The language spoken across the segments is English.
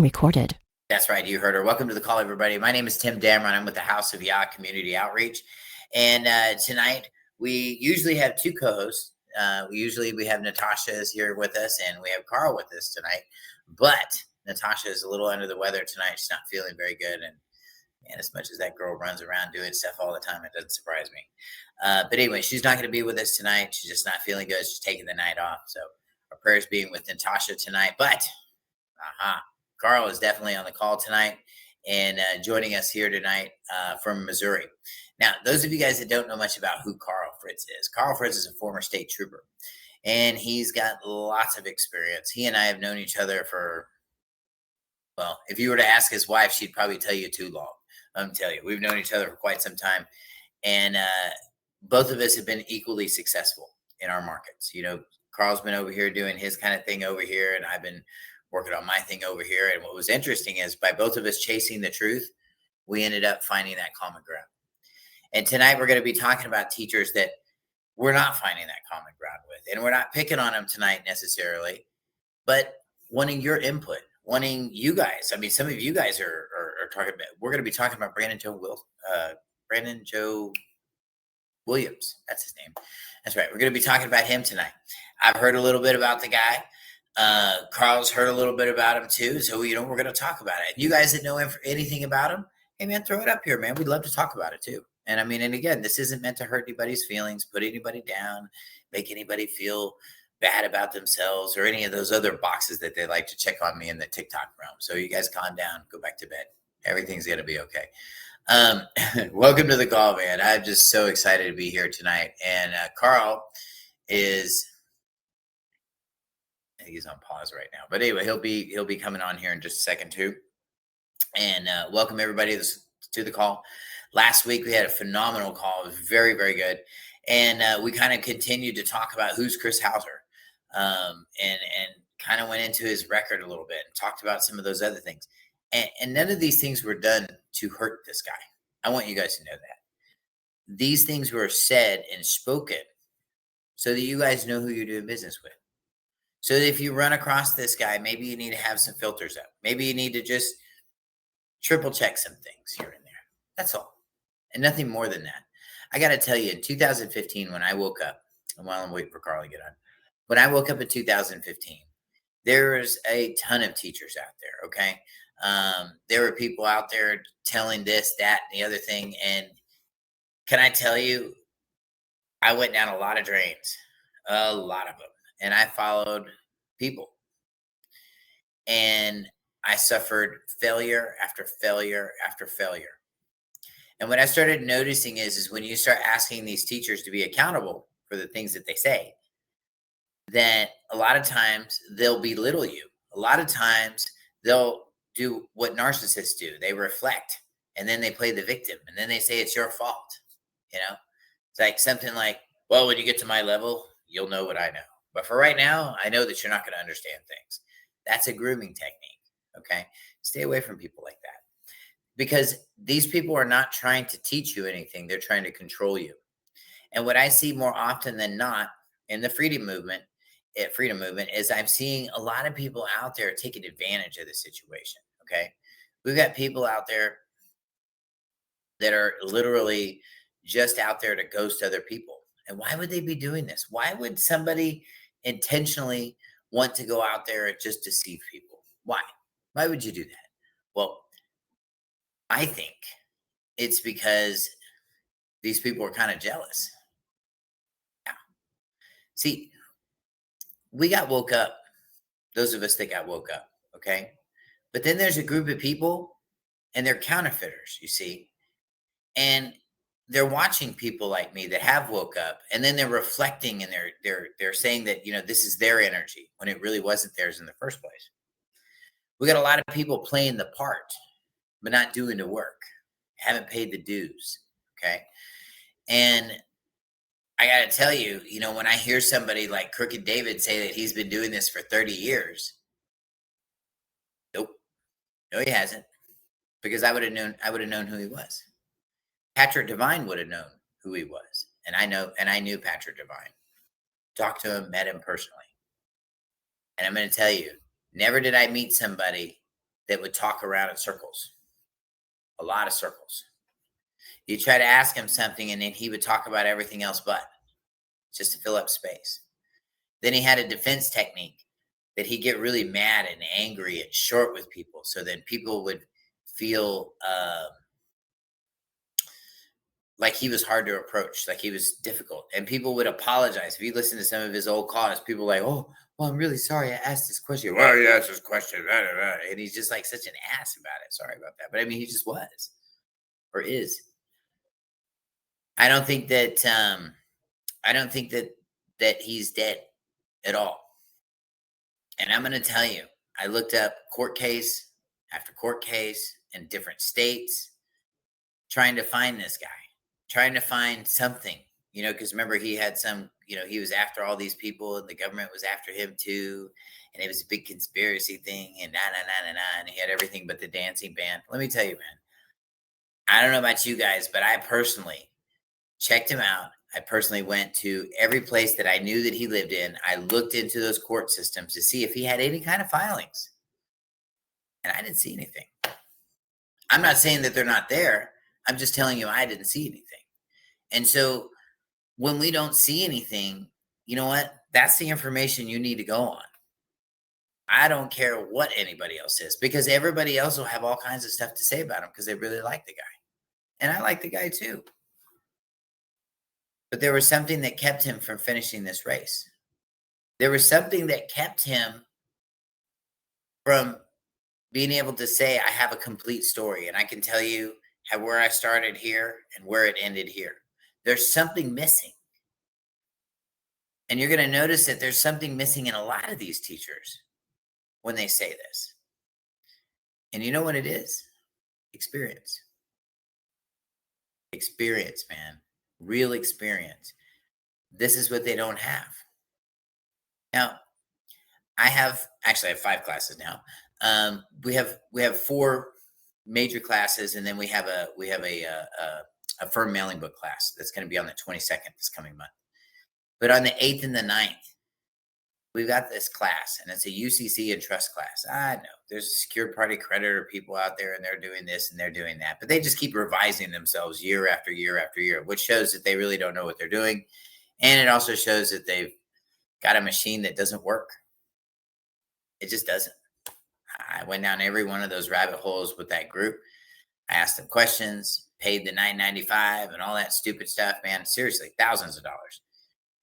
Recorded. That's right. You heard her. Welcome to the call, everybody. My name is Tim Damron. I'm with the House of Yah Community Outreach. And tonight, we usually have two co-hosts. We have Natasha is here with us, and we have Carl with us tonight. But Natasha is a little under the weather tonight. She's not feeling very good. And man, as much as that girl runs around doing stuff all the time, it doesn't surprise me. But anyway, she's not going to be with us tonight. She's just not feeling good. She's taking the night off. So our prayers being with Natasha tonight. But, Carl is definitely on the call tonight and joining us here tonight from Missouri. Now, those of you guys that don't know much about who Carl Fritz is a former state trooper, and he's got lots of experience. He and I have known each other for, well, if you were to ask his wife, she'd probably tell you too long. I'm telling you, we've known each other for quite some time, and both of us have been equally successful in our markets. You know, Carl's been over here doing his kind of thing over here, and I've been working on my thing over here. And what was interesting is by both of us chasing the truth, we ended up finding that common ground. And tonight we're going to be talking about teachers that we're not finding that common ground with. And we're not picking on them tonight necessarily, but wanting your input, wanting you guys. I mean, some of you guys are talking about, we're going to be talking about Brandon Joe Williams. That's his name. That's right. We're going to be talking about him tonight. I've heard a little bit about the guy. Carl's heard a little bit about him too. So, we're going to talk about it. And you guys that know anything about him, hey man, throw it up here, man. We'd love to talk about it too. And I mean, and again, this isn't meant to hurt anybody's feelings, put anybody down, make anybody feel bad about themselves or any of those other boxes that they like to check on me in the TikTok realm. So you guys calm down, go back to bed. Everything's going to be okay. Welcome to the call, man. I'm just so excited to be here tonight. And Carl is, I think he's on pause right now, but anyway, he'll be coming on here in just a second too. And welcome everybody to the call. Last week we had a phenomenal call. It was very, very good. And we kind of continued to talk about who's Chris Hauser, and kind of went into his record a little bit and talked about some of those other things. And none of these things were done to hurt this guy. I want you guys to know that. These things were said and spoken so that you guys know who you're doing business with. So that if you run across this guy, maybe you need to have some filters up. Maybe you need to just triple check some things here and there. That's all. And nothing more than that. I got to tell you, in 2015, when I woke up, and while I'm waiting for Carl to get on, when I woke up in 2015, there was a ton of teachers out there, okay? There were people out there telling this, that, and the other thing. And can I tell you, I went down a lot of drains, a lot of them. And I followed people. And I suffered failure after failure after failure. And what I started noticing is when you start asking these teachers to be accountable for the things that they say, that a lot of times they'll belittle you. A lot of times they'll do what narcissists do. They reflect and then they play the victim and then they say it's your fault. It's like something like, well, when you get to my level, you'll know what I know. But for right now, I know that you're not going to understand things. That's a grooming technique, okay? Stay away from people like that. Because these people are not trying to teach you anything. They're trying to control you. And what I see more often than not in the freedom movement is I'm seeing a lot of people out there taking advantage of the situation, okay? We've got people out there that are literally just out there to ghost other people. And why would they be doing this? Why would somebody intentionally want to go out there and just deceive people? Why? Why would you do that? Well, I think it's because these people are kind of jealous. Yeah. See, we got woke up. Those of us that got woke up, okay? But then there's a group of people and they're counterfeiters, you see? And they're watching people like me that have woke up, and then they're reflecting and they're saying that, this is their energy when it really wasn't theirs in the first place. We got a lot of people playing the part, but not doing the work, haven't paid the dues. Okay. And I got to tell you, when I hear somebody like Crooked David say that he's been doing this for 30 years, nope, no, he hasn't, because I would have known who he was. Patrick Devine would have known who he was. And I knew Patrick Devine. Talked to him, met him personally. And I'm going to tell you, never did I meet somebody that would talk around in circles, a lot of circles. You try to ask him something, and then he would talk about everything else but, just to fill up space. Then he had a defense technique that he'd get really mad and angry and short with people. So then people would feel like he was hard to approach, like he was difficult. And people would apologize. If you listen to some of his old calls, people were like, oh, well, I'm really sorry I asked this question. Well, you asked this question. Blah, blah, blah. And he's just like such an ass about it. Sorry about that. But I mean, he just was or is. I don't think that he's dead at all. And I'm going to tell you, I looked up court case after court case in different states, trying to find this guy, trying to find something, because remember he had some, he was after all these people and the government was after him too. And it was a big conspiracy thing and and he had everything but the dancing band. Let me tell you, man, I don't know about you guys, but I personally checked him out. I personally went to every place that I knew that he lived in. I looked into those court systems to see if he had any kind of filings. And I didn't see anything. I'm not saying that they're not there. I'm just telling you I didn't see anything. And so when we don't see anything, you know what? That's the information you need to go on. I don't care what anybody else says, because everybody else will have all kinds of stuff to say about him because they really like the guy. And I like the guy too. But there was something that kept him from finishing this race. There was something that kept him from being able to say, I have a complete story and I can tell you where I started here and where it ended here. There's something missing. And you're going to notice that there's something missing in a lot of these teachers when they say this. And you know what it is? Experience. Experience, man. Real experience. This is what they don't have. Now, I have 5 classes now. We have 4 major classes, and then we have a firm mailing book class that's going to be on the 22nd this coming month. But on the 8th and the 9th, we've got this class, and it's a UCC and trust class. I know there's secured party creditor people out there, and they're doing this and they're doing that, but they just keep revising themselves year after year after year, which shows that they really don't know what they're doing. And it also shows that they've got a machine that doesn't work. It just doesn't. I went down every one of those rabbit holes with that group. I asked them questions, paid the $9.95 and all that stupid stuff, man. Seriously, thousands of dollars,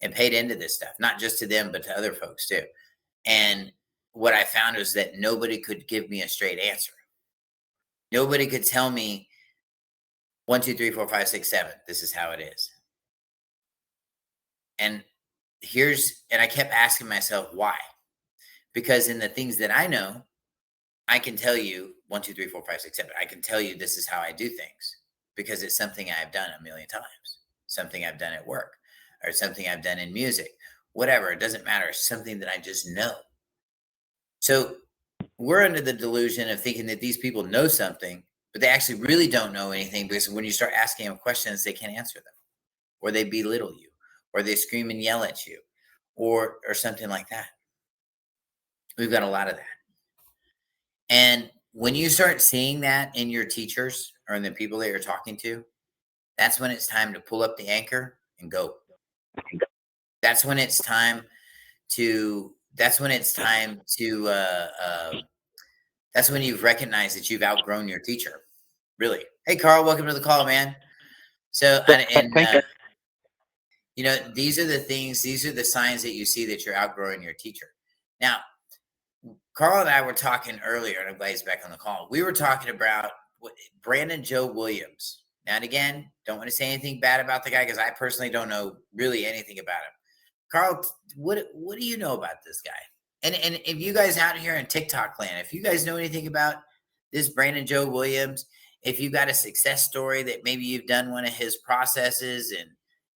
and paid into this stuff, not just to them, but to other folks too. And what I found was that nobody could give me a straight answer. Nobody could tell me 1, 2, 3, 4, 5, 6, 7. This is how it is. And I kept asking myself why, because in the things that I know, I can tell you 1, 2, 3, 4, 5, 6, 7. I can tell you this is how I do things because it's something I've done a million times, something I've done at work, or something I've done in music, whatever. It doesn't matter. It's something that I just know. So we're under the delusion of thinking that these people know something, but they actually really don't know anything, because when you start asking them questions, they can't answer them, or they belittle you, or they scream and yell at you, or something like that. We've got a lot of that. And when you start seeing that in your teachers or in the people that you're talking to, that's when it's time to pull up the anchor and go. That's when it's time to, that's when you've recognized that you've outgrown your teacher. Really. Hey, Carl, welcome to the call, man. So, these are the signs that you see that you're outgrowing your teacher. Now, Carl and I were talking earlier, and I'm glad he's back on the call. We were talking about Brandon Joe Williams. Now, and again, don't want to say anything bad about the guy because I personally don't know really anything about him. Carl, what do you know about this guy? And if you guys out here in TikTok land, if you guys know anything about this Brandon Joe Williams, if you've got a success story that maybe you've done one of his processes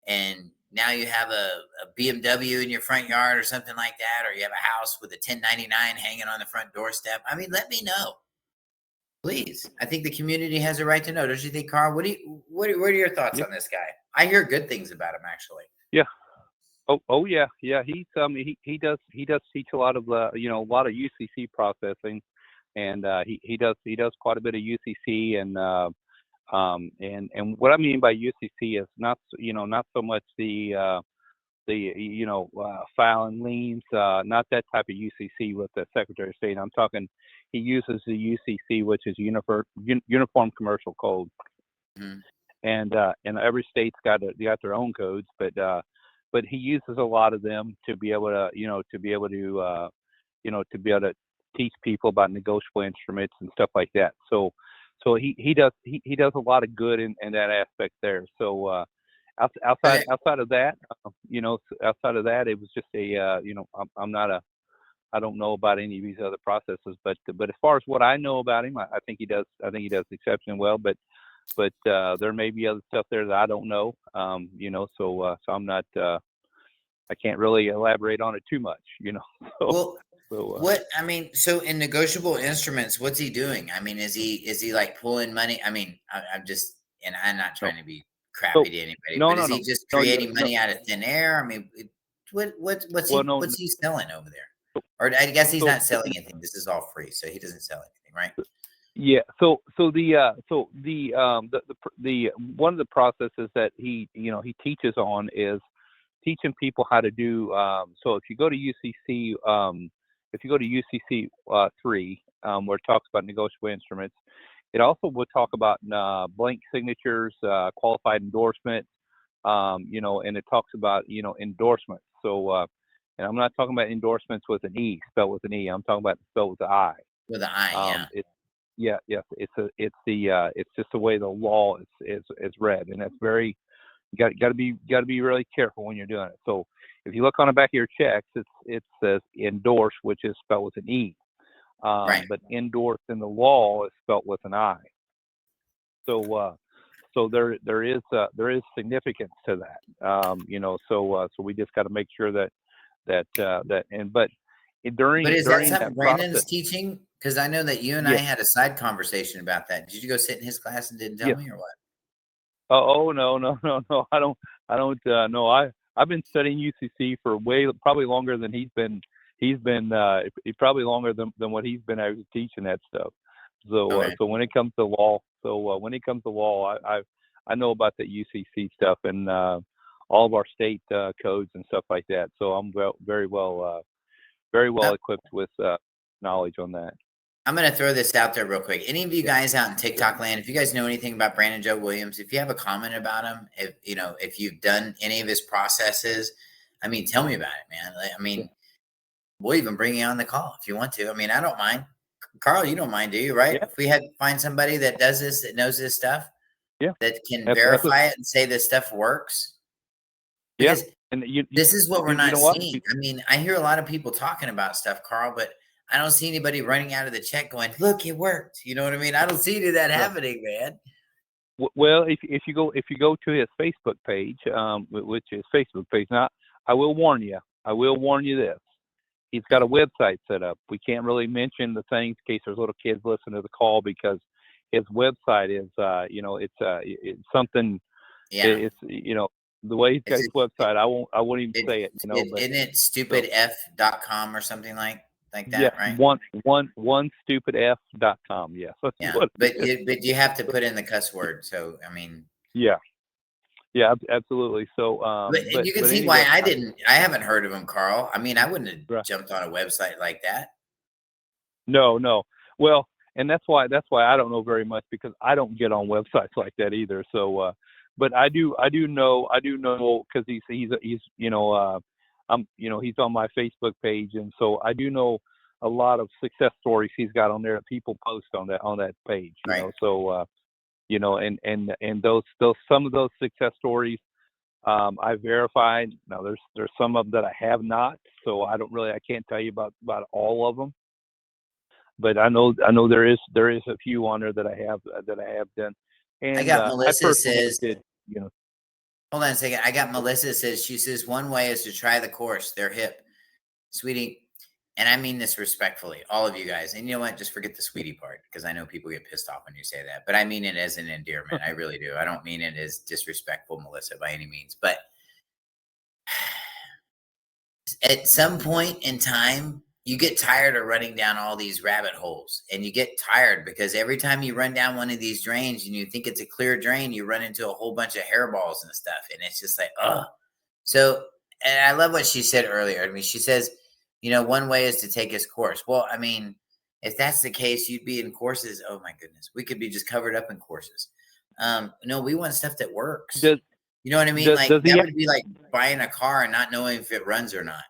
and now you have a BMW in your front yard or something like that, or you have a house with a 1099 hanging on the front doorstep, I mean, let me know, please. I think the community has a right to know. Don't you think, Carl? What are your thoughts on this guy? I hear good things about him, actually. Yeah. Oh yeah. He's he does teach a lot of a lot of UCC processing. and he does quite a bit of UCC, and what I mean by UCC is not not so much the filing liens, not that type of UCC with the Secretary of State. I'm talking, he uses the UCC, which is Uniform Commercial Code, Mhm. and every state's got their own codes, but he uses a lot of them to be able to teach people about negotiable instruments and stuff like that. So he does a lot of good in that aspect there. So Okay. outside of that, outside of that, it was just I'm not a, I don't know about any of these other processes, but as far as what I know about him, I think he does exceptionally well. But there may be other stuff there that I don't know. So I'm not. I can't really elaborate on it too much. Well, So so in negotiable instruments, what's he doing? I mean, is he like pulling money? I mean, I'm just, and I'm not no, trying to be so crappy to anybody, no, but no, is no, he just no, creating no. money out of thin air? I mean, Well, no. what's he selling over there? Or I guess he's So not selling anything. This is all free, so he doesn't sell anything, right? yeah. The one of the processes that he teaches on is teaching people how to do. So if you go to UCC, 3, where it talks about negotiable instruments, it also will talk about blank signatures, qualified endorsement, and it talks about endorsements. So, and I'm not talking about endorsements with an E, spelled with an E. I'm talking about spelled with an I. With an eye, yeah. It's it's just the way the law is read, and that's very, you got to be really careful when you're doing it. So if you look on the back of your checks, it says endorse, which is spelled with an E, Right. but endorse in the law is spelled with an I. So there is significance to that. So we just got to make sure that but during But is that something that Brandon's process, teaching? Because I know that you and I yeah, had a side conversation about that. Did you go sit in his class and didn't tell yeah. me, or what? Oh no, no, no, no. I don't no. I've been studying UCC for probably longer than he's been. Probably longer than what he's been actually teaching that stuff. Okay. So when it comes to law, I know about the UCC stuff and all of our state codes and stuff like that. So I'm very well equipped with knowledge on that. I'm going to throw this out there real quick. Any of you guys out in TikTok land, if you guys know anything about Brandon Joe Williams, if you have a comment about him, if you've done any of his processes, I mean, tell me about it, man. I mean, we'll even bring you on the call if you want to. I mean, I don't mind. Carl, you don't mind, do you? Right? Yeah, If we had find somebody that does this, that knows this stuff, yeah, that can absolutely. verify it and say this stuff works, Yeah, because and this is what we're you not know what? seeing. I mean, I hear a lot of people talking about stuff, Carl, but I don't see anybody running out of the check going, "Look, it worked." You know what I mean? I don't see any of that No. happening, man. Well, if you go to his Facebook page, which is Facebook page, now I will warn you. This. He's got a website set up. We can't really mention the things in case there's little kids listening to the call, because his website is, it's something. Yeah. It's the way he's got Is his website. I won't even say it. But isn't it so stupidf.com or something like yes, that, right? one stupidf.com. Yes, that's Yeah. what it is. But you have to put in the cuss word. So, I mean, Yeah, yeah, absolutely. So, but you can but see why anyway, I haven't heard of him, Carl. I mean, I wouldn't have right. jumped on a website like that. No. Well, and that's why I don't know very much, because I don't get on websites like that either. So, but I do know because he's he's he's on my Facebook page, and so I do know a lot of success stories he's got on there that people post on that page. Right. So and those some of those success stories I verified. Now there's some of them that I have not, so I can't tell you about all of them. But I know there is a few on there that I have done, I and got I Melissa personally says, did. hold on a second. I got Melissa says, she says, one way is to try the course. They're hip, sweetie. And I mean this respectfully, all of you guys. And you know what? Just forget the sweetie part, because I know people get pissed off when you say that. But I mean it as an endearment. I really do. I don't mean it as disrespectful, Melissa, by any means. But at some point in time, you get tired of running down all these rabbit holes, and you get tired because every time you run down one of these drains and you think it's a clear drain, you run into a whole bunch of hairballs and stuff. And it's just like, oh, so, and I love what she said earlier. I mean, she says, one way is to take his course. Well, I mean, if that's the case, you'd be in courses. Oh my goodness. We could be just covered up in courses. No, we want stuff that works. You know what I mean? Like that would be like buying a car and not knowing if it runs or not.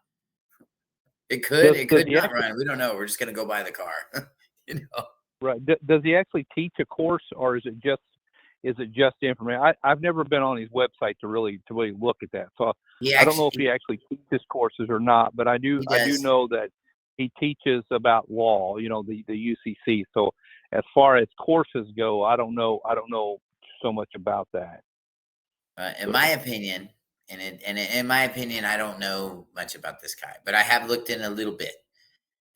It could not run. We don't know. We're just going to go buy the car. Right. Does he actually teach a course, or is it just information? I've never been on his website to really look at that. So I don't know if he actually teaches courses or not, but I do know that he teaches about law, the UCC. So as far as courses go, I don't know so much about that. In my opinion, in my opinion, I don't know much about this guy, but I have looked in a little bit.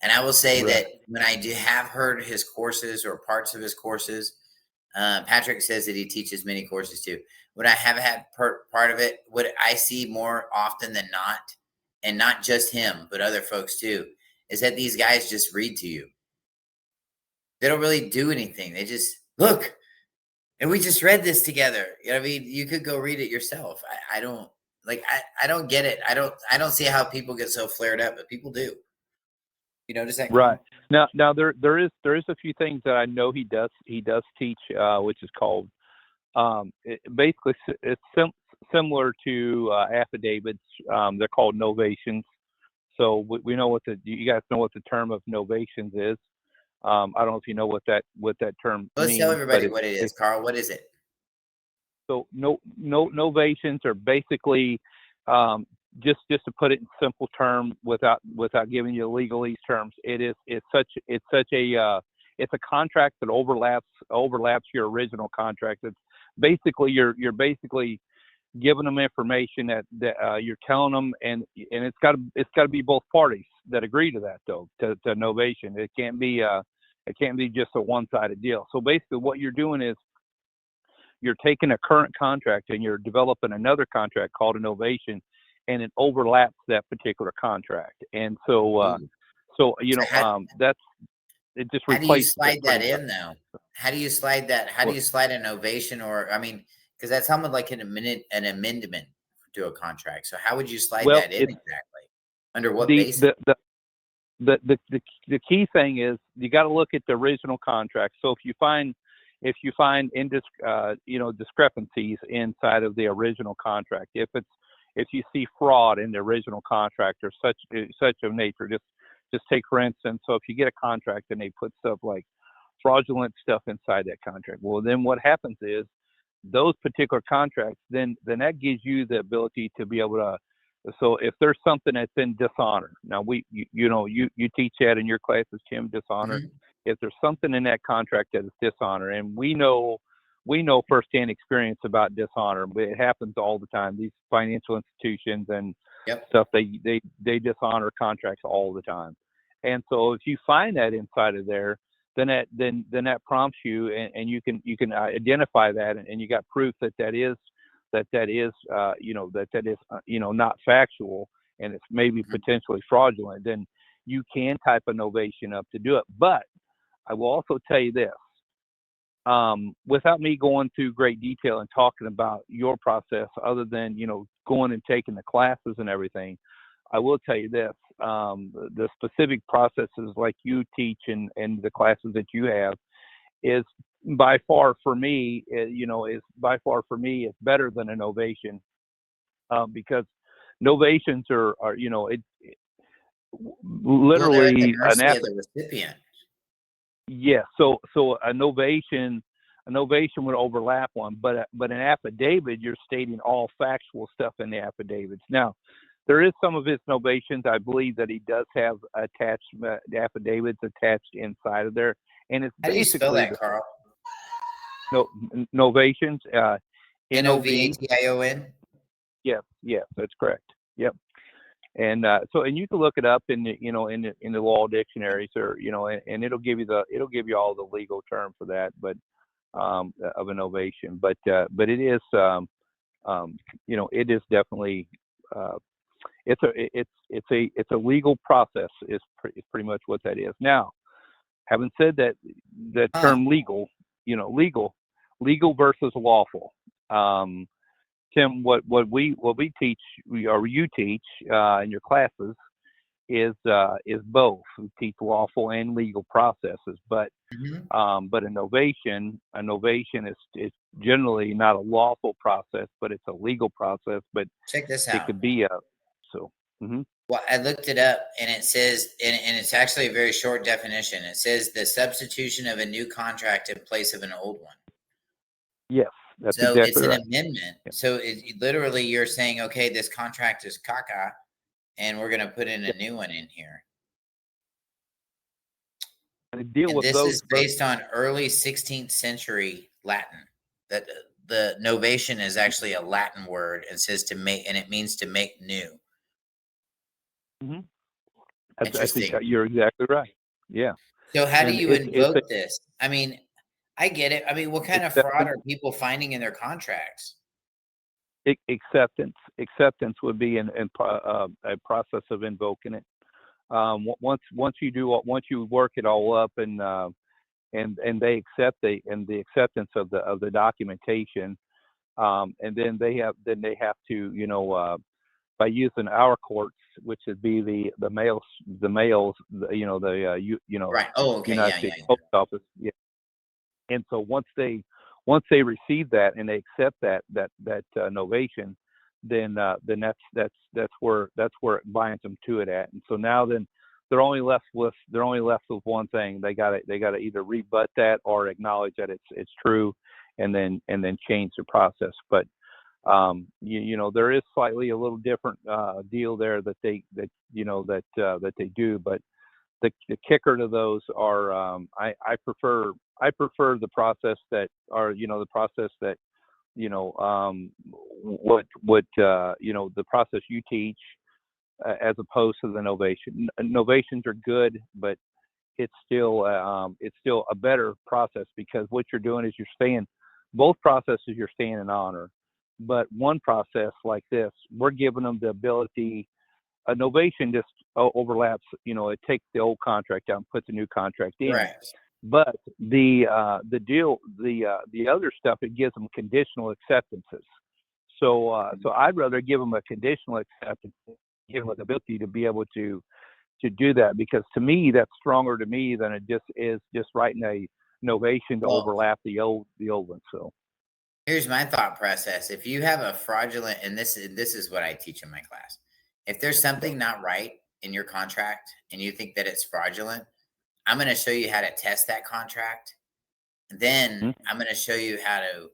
And I will say that when I have heard his courses or parts of his courses, Patrick says that he teaches many courses too. When I have had part of it, what I see more often than not, and not just him, but other folks too, is that these guys just read to you. They don't really do anything. They just look, and we just read this together. I mean, you could go read it yourself. I don't get it. I don't see how people get so flared up, but people do. You notice that? Right. Now there is a few things that I know he does teach, which is called basically it's similar to affidavits. They're called novations. So we know you guys know what the term of novations is. I don't know if you know what that term Let's means. Tell everybody what it is, Carl. What is it? So novations are basically just to put it in simple terms without giving you legalese terms. It's a contract that overlaps your original contract. It's basically you're basically giving them information that you're telling them, and it's got to be both parties that agree to that, though, to novation. It can't be just a one-sided deal. So basically what you're doing is you're taking a current contract and you're developing another contract called a novation, and it overlaps that particular contract. And so that's it. Just how do you slide that in now? How do you slide that? How do you slide a novation, or I mean, because that's somewhat like an amendment to a contract. So how would you slide that in exactly? Under what basis? The key thing is you got to look at the original contract. So if you find discrepancies inside of the original contract, if you see fraud in the original contract or such of nature, just take for instance. So if you get a contract and they put stuff like fraudulent stuff inside that contract, well, then what happens is those particular contracts, then that gives you the ability to be able to. So if there's something that's in dishonor, now you teach that in your classes, Tim, dishonor. Mm-hmm. If there's something in that contract that is dishonor, and we know firsthand experience about dishonor, but it happens all the time. These financial institutions and stuff, they dishonor contracts all the time. And so if you find that inside of there, then that prompts you, and you can identify that, and you got proof that is not factual, and it's maybe potentially fraudulent. Then you can type a novation up to do it. But I will also tell you this, without me going through great detail and talking about your process, other than going and taking the classes and everything, I will tell you this: the specific processes like you teach and the classes that you have is by far for me, it's better than a novation, because novations are literally an recipient. Yeah, so a novation would overlap one, but an affidavit, you're stating all factual stuff in the affidavits. Now, there is some of his novations, I believe, that he does have attached affidavits attached inside of there, and it's how do you spell that, Carl? Novations. Novation. Yes, that's correct. Yep. And and you can look it up in the law dictionaries, or and it'll give you all the legal term for that, but of a novation. But it is it is definitely it's a legal process is pretty much what that is. Now, having said that, the Huh. term legal, legal versus lawful. Tim, what we teach, or you teach in your classes is both. We teach lawful and legal processes, Mhm. but a novation is generally not a lawful process, but it's a legal process. But Check this it out. could be a so. hmm Well, I looked it up and it says, and it's actually a very short definition. It says the substitution of a new contract in place of an old one. Yes, that's So it's exactly an right. amendment. Yeah. So literally you're saying, okay, this contract is caca, and we're going to put in a Yeah. new one in here. And to deal And with this those is first. based on early 16th century Latin. That the novation is actually a Latin word and says to make, and it means to make new. hmm Interesting. you're exactly right. Yeah, So how do and you it's invoke this? I mean, I get it. I mean, what kind of fraud acceptance. are people finding in their contracts? Acceptance would be a process of invoking it. Once you work it all up and they accept the acceptance of the documentation, and then they have to, by using our courts, which would be the males, Right. Oh, okay. United Yeah, yeah, States yeah. Post Office. Yeah. And so once they receive that and they accept that novation, then that's where it binds them to it at. And so now then they're only left with one thing. They got to either rebut that or acknowledge that it's true, and then change the process. But there is slightly a little different deal there that they do. But the kicker to those are, I prefer the process that the process you teach, as opposed to the novation. Novations are good, but it's still a better process, because what you're doing is both processes you're staying in honor. But one process like this, we're giving them the ability. A novation just overlaps. It takes the old contract out and puts a new contract in. Right. But the other stuff, it gives them conditional acceptances. So I'd rather give them a conditional acceptance, give them the ability to be able to do that, because to me that's stronger to me than it just is just writing a novation to Well, overlap the old one. So here's my thought process. If you have a fraudulent, and this is what I teach in my class. If there's something not right in your contract and you think that it's fraudulent, I'm going to show you how to test that contract. Then Mhm. I'm going to show you how to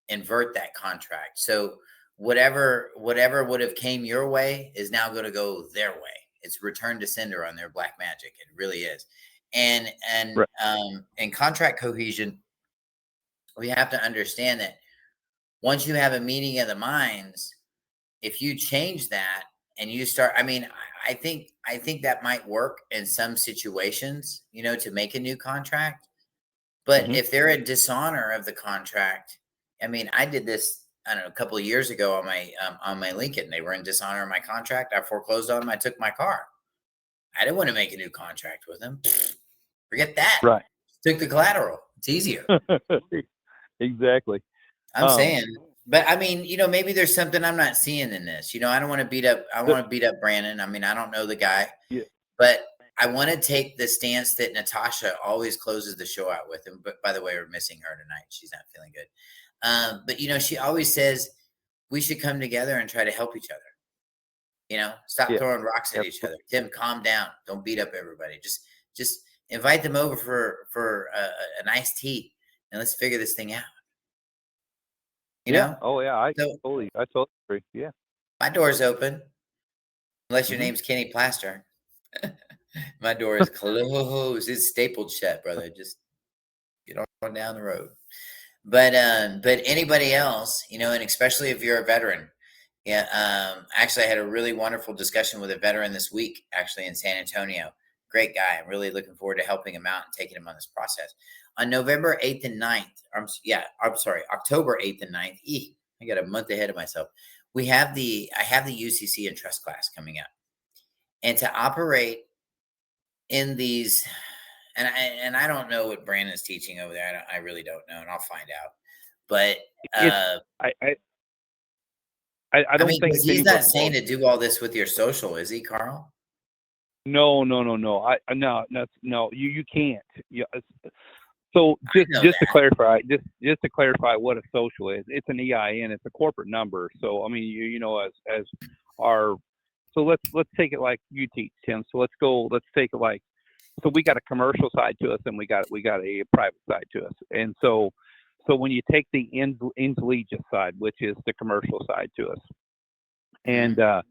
invert that contract. So whatever would have came your way is now going to go their way. It's return to sender on their black magic. It really is. And Right. in contract cohesion, we have to understand that once you have a meeting of the minds, if you change that and you start, I mean, I think that might work in some situations, to make a new contract. But hmm if they're in dishonor of the contract, I mean, I did this, I don't know, a couple of years ago on my Lincoln. They were in dishonor of my contract. I foreclosed on them. I took my car. I didn't want to make a new contract with them. Forget that. Right. Took the collateral. It's easier. Exactly. I'm Um, saying, but I mean, maybe there's something I'm not seeing in this. I don't want to beat up. I the, want to beat up Brandon. I mean, I don't know the guy, yeah, but I want to take the stance that Natasha always closes the show out with. And but by the way, we're missing her tonight. She's not feeling good. But she always says we should come together and try to help each other. Stop yeah, throwing rocks at each other. absolutely. Tim, calm down. Don't beat up everybody. Just invite them over for a nice tea, and let's figure this thing out. You Yeah. know. Oh yeah. I So totally, I totally agree. Yeah. my door's open, unless your hmm name's Kenny Plaster. My door is closed. It's stapled shut, brother. Just get on down the road. But anybody else, and especially if you're a veteran. Yeah. Actually, I had a really wonderful discussion with a veteran this week, actually in San Antonio. Great guy. I'm really looking forward to helping him out and taking him on this process. On November 8th and 9th, I'm sorry, October 8th and 9th. I got a month ahead of myself. I have the UCC and trust class coming up, and to operate in these, and I don't know what Brandon's teaching over there. I really don't know, and I'll find out. But It's I don't mean, think because it's he's anywhere not saying close. to do all this with your social, is he, Carl? No. No. You can't. Yeah. So I know just to that. clarify, just to clarify what a social is, it's an EIN. It's a corporate number. So I mean, you know, as our so let's take it like you teach, Tim. So let's take it like, so we got a commercial side to us, and we got a private side to us. And so when you take the ins legis side, which is the commercial side to us, and Mhm.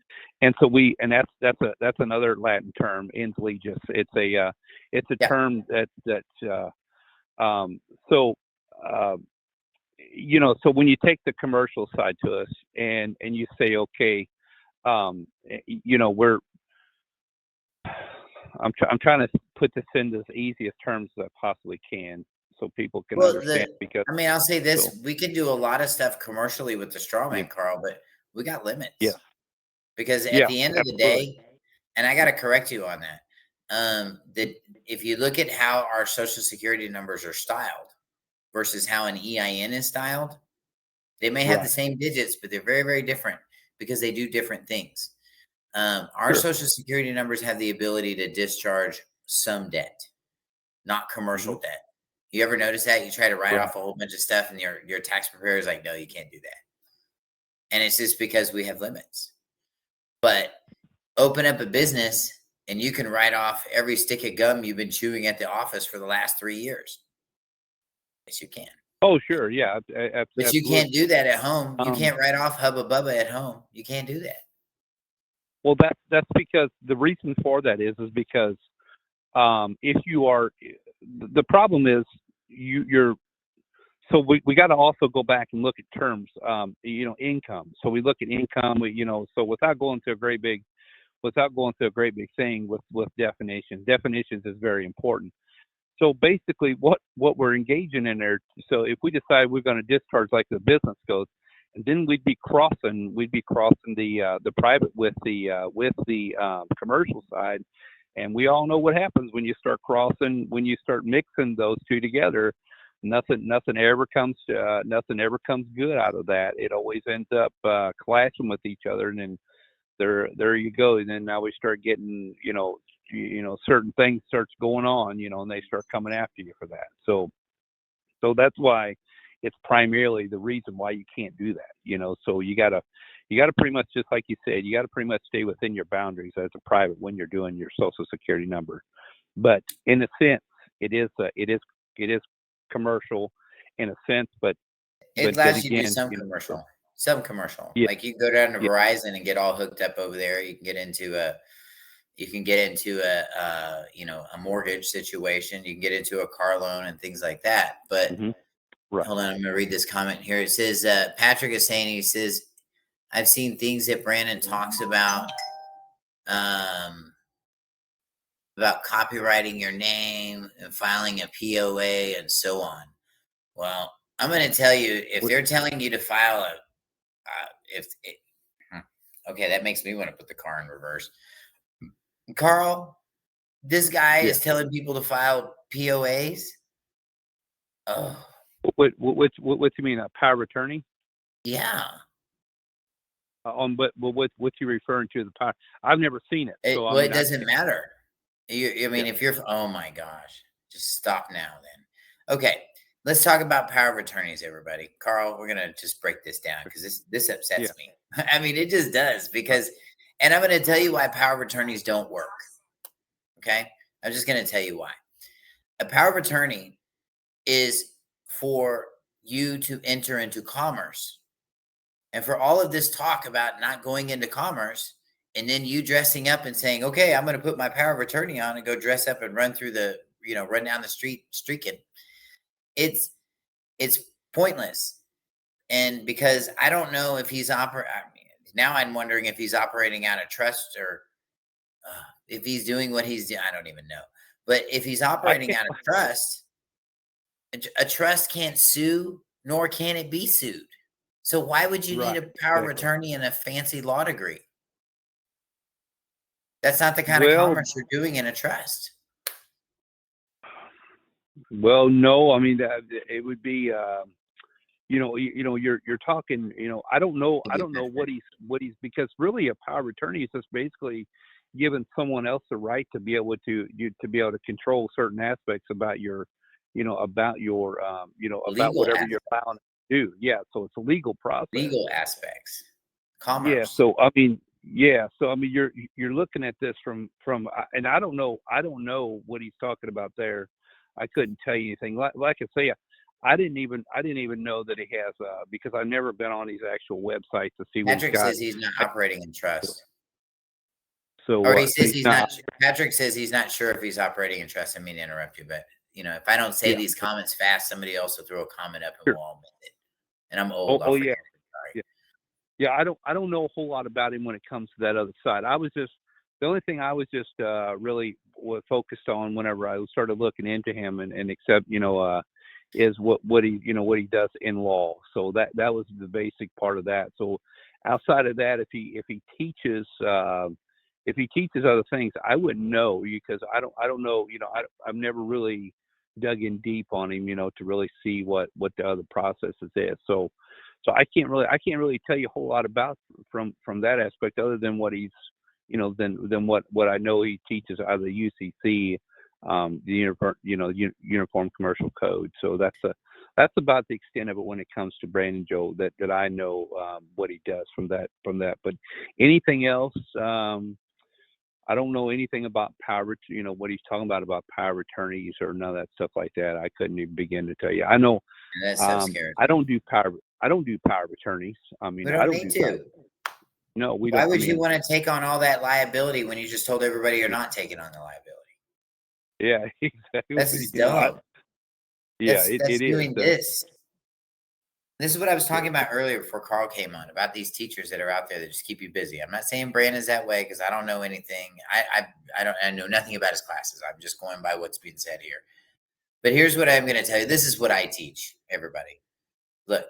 so that's another Latin term, ins legis. It's a Yeah. term um, so uh, you know, so when you take the commercial side to us, and you say, okay, you know, I'm trying to put this into as easiest terms as I possibly can, so people can Well, understand, because I mean, I'll say so this: we can do a lot of stuff commercially with the yeah, strawman, Carl, but we got yeah, limits because at yeah, the end of the absolutely, day, and I got to correct you on that. That if you look at how our social security numbers are styled versus how an EIN is styled, they may have the right, same digits, but they're very, very different because they do different things. Our sure, social security numbers have the ability to discharge some debt, not hmm, commercial debt. You ever notice that? You try to write right, off a whole bunch of stuff, and your tax preparer is like, "No, you can't do that." And it's just because we have limits. But open up a business, and you can write off every stick of gum you've been chewing at the office for the last 3 years. Yes, you can. oh sure, yeah, But you absolutely. can't do that at home. You Um, can't write off Hubba Bubba at home. You can't do that. well, that's because the reason for that is because if you are, the problem is you're, so we got to also go back and look at terms, you know, income. So we look at income, you know, so without going through a great big thing with definitions is very important. So basically, what we're engaging in there. So if we decide we're going to discharge like the business goes, and then we'd be crossing the private with the commercial side, and we all know what happens when you start mixing those two together. Nothing ever comes good out of that. It always ends up clashing with each other, and then there you go. And then now we start getting, certain things starts going on, and they start coming after you for that. So that's why it's primarily the reason why you can't do that. So you gotta pretty much, just like you said, you gotta pretty much stay within your boundaries as a private when you're doing your social security number. But in a sense, it is commercial in a sense, but It then allows you to do again, some so commercial, some commercial. yeah, Like you can go down to yeah, Verizon and get all hooked up over there. You can get into a mortgage situation. You can get into a car loan and things like that. But hmm, right, hold on, I'm gonna read this comment here. It says Patrick is saying, he says, I've seen things that Brandon talks um, about copywriting your name and filing a POA and so on. Well, I'm going to tell you, if they're telling you to file if it, okay, that makes me want to put the car in reverse. Carl, this guy yeah. is telling people to file POAs. Oh, What you mean, a power of attorney? yeah. On what you referring to, the power? I've never seen it, so I Well, mean, it doesn't matter. I yeah, mean, if you're, oh my gosh, just stop now then. Okay, let's talk about power of attorneys, everybody. Carl, we're gonna just break this down because this yeah, upsets me. I mean, it just does right, because, and I'm gonna tell you why power of attorneys don't work. Okay, I'm just gonna tell you why. A power of attorney is for you to enter into commerce. And for all of this talk about not going into commerce, and then you dressing up and saying, okay, I'm going to put my power of attorney on and go dress up and run run down the street streaking. It's, it's pointless. And because I don't know if he's now I'm wondering if he's operating out of trust or if he's doing what he's doing. I don't even know. But if he's I operating can't. out of trust, a trust can't sue, nor can it be sued. So why would you need Right. a power of Exactly. attorney and a fancy law degree? That's not the kind of Well, commerce you're doing in a trust. well, no. I mean, it would be. You're talking. I don't know. Thank I you, don't know Bedford. what he's because really a power of attorney is just basically giving someone else the right to be able to control certain aspects about your, about Legal whatever you're aspects, bound to do. Yeah. So it's a legal process. legal aspects, Yeah. commerce. So I mean, yeah. So I mean, you're looking at this and I don't know what he's talking about there. I couldn't tell you anything. Like I say, I didn't even know that he has because I've never been on his actual website to see what he's Patrick got. says he's not I, operating in trust. Or so he so says he's he's not. not. Patrick says he's not sure if he's operating in trust. I mean to interrupt you, but if I don't say Yeah. these comments fast, somebody else will throw a comment up and Sure. we'll all miss it. And I'm Oh, old. I'll oh forget. yeah. Sorry. Yeah. Yeah, I don't know a whole lot about him when it comes to that other side. The only thing I was just really was focused on whenever I started looking into him and except is what he does in law. So that was the basic part of that. So outside of that, if he teaches other things, I wouldn't know because I don't know. I've never really dug in deep on him, to really see what the other processes is. So I can't really tell you a whole lot about from that aspect other than what he's than what I know he teaches out of the UCC, Uniform Commercial Code. So that's about the extent of it when it comes to Brandon Joe that I know what he does from that. But anything else, I don't know anything about what he's talking about power of attorneys or none of that stuff like that. I couldn't even begin to tell you. I know And that stuff scares I me. don't do power of attorneys. I mean, We I don't don't need do power. to. No, we Why don't. I would you mean, want to take on all that liability when you just told everybody you're not taking on the liability? yeah, exactly. That's just dumb. Yeah, That's it is. doing this. This is what I was talking about earlier before Carl came on about these teachers that are out there that just keep you busy. I'm not saying Brandon's that way because I don't know anything. I know nothing about his classes. I'm just going by what's being said here. But here's what I'm going to tell you. This is what I teach everybody. Look,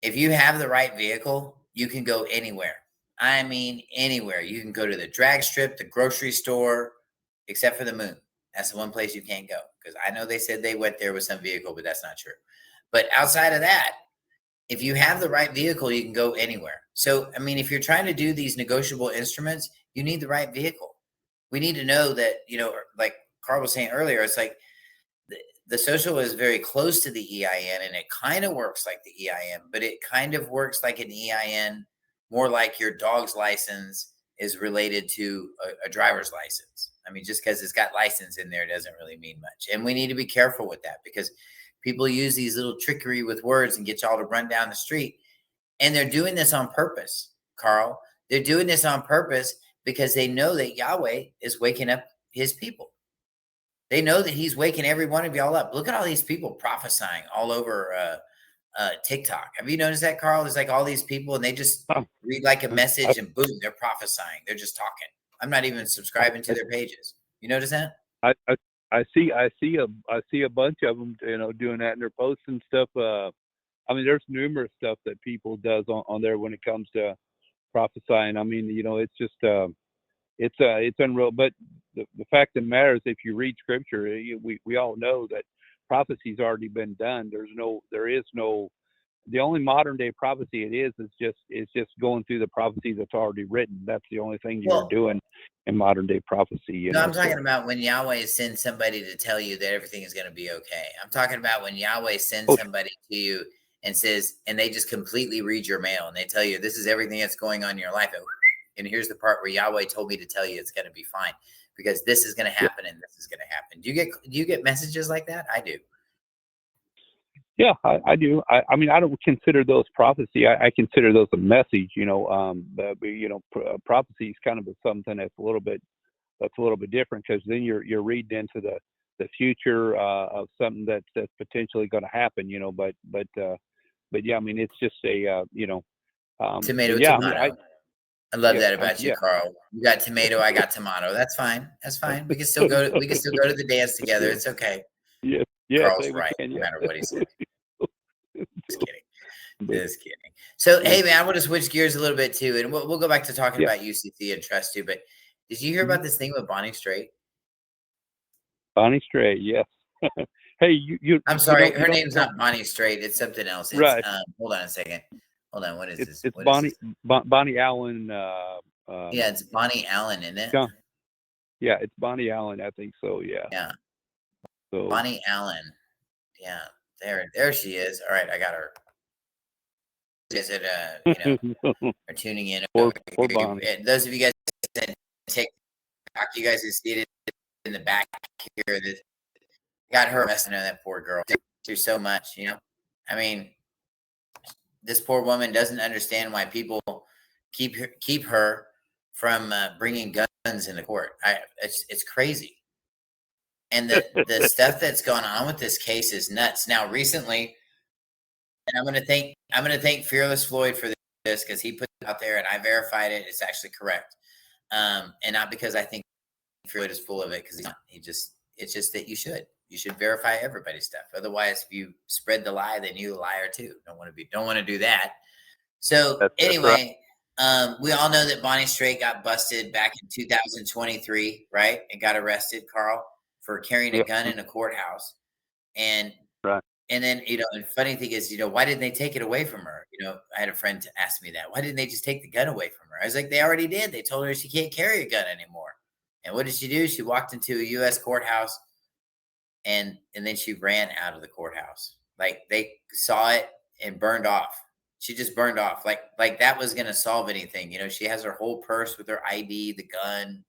if you have the right vehicle, you can go anywhere. I mean, anywhere. You can go to the drag strip, the grocery store, except for the moon. That's the one place you can't go because I know they said they went there with some vehicle, but that's not true. But outside of that, if you have the right vehicle, you can go anywhere. So, I mean, if you're trying to do these negotiable instruments, you need the right vehicle. We need to know that, like Carl was saying earlier, it's like the social is very close to the EIN and it kind of works like the EIN, but it kind of works like an EIN, more like your dog's license is related to a driver's license. I mean, just because it's got license in there doesn't really mean much. And we need to be careful with that because people use these little trickery with words and get y'all to run down the street. And they're doing this on purpose, Carl. They're doing this on purpose because they know that Yahweh is waking up his people. They know that he's waking every one of y'all up. Look at all these people prophesying all over TikTok. Have you noticed that, Carl? There's like all these people and they just read like a I, message and boom, they're prophesying. They're just talking. I'm not even subscribing to their pages. You notice that? I, I, I see a bunch of them, doing that, and they're posting stuff. I mean, there's numerous stuff that people does on there when it comes to prophesying. I mean, it's just it's unreal. But the fact of the matter is, if you read scripture, we all know that prophecy's already been done. There is no. The only modern day prophecy is just going through the prophecy that's already written. That's the only thing you're Well, doing in modern day prophecy. no, I'm So talking about when Yahweh sends somebody to tell you that everything is going to be okay. I'm talking about when Yahweh sends oh, somebody to you and says, and they just completely read your mail and they tell you this is everything that's going on in your life. And here's the part where Yahweh told me to tell you it's going to be fine because this is going to yeah, happen and this is going to happen. Do you get messages like that? I do. yeah, I do. I mean, I don't consider those prophecy. I consider those a message. Prophecy is kind of something that's a little bit different because then you're reading into the future of something that's potentially going to happen. But yeah, I mean, it's just Tomato, yeah, I mean, tomato. I love yeah, that about you, yeah, Carl. You got tomato, I got tomato. That's fine. That's fine. We can still go. We can still go to the dance together. It's okay. yeah, yeah, Carl's say we right, can, no yeah. matter what he says. Just kidding. But Just kidding. So, hey, man, I want to switch gears a little bit too, and we'll go back to talking about UCC and trust too. But did you hear about this thing with Bonnie Strait? Bonnie Strait, yes. Hey, I'm sorry, her name's not Bonnie Strait. It's something else. It's right. Hold on a second. Hold on. What is this? It's What Bonnie is this? Bonnie Allen. Yeah, it's Bonnie Allen, isn't it? Yeah, it's Bonnie Allen. I think so. Yeah. Yeah. So Bonnie Allen. Yeah. There she is. All right, I got her. Is it are tuning in? Poor Bonnie. Those of you guys that take you guys can see it in the back here. That got her messing on that poor girl through so much. I mean, this poor woman doesn't understand why people keep her from bringing guns into court. It's crazy, and the stuff that's gone on with this case is nuts. Now, recently, and I'm gonna thank Fearless Floyd for this because he put it out there and I verified it. It's actually correct, and not because I think Floyd is full of it, because it's just that you should verify everybody's stuff. Otherwise, if you spread the lie, then you're a liar too. Don't want to do that. So anyway, we all know that Bonnie Strait got busted back in 2023, right? And got arrested, Carl, for carrying a gun in a courthouse. And right. And then, and funny thing is, why didn't they take it away from her? I had a friend to ask me that. Why didn't they just take the gun away from her? I was like, they already did. They told her she can't carry a gun anymore. And what did she do? She walked into a U.S. courthouse and then she ran out of the courthouse. Like, they saw it and burned off. She just burned off. Like that was going to solve anything. She has her whole purse with her ID, the gun,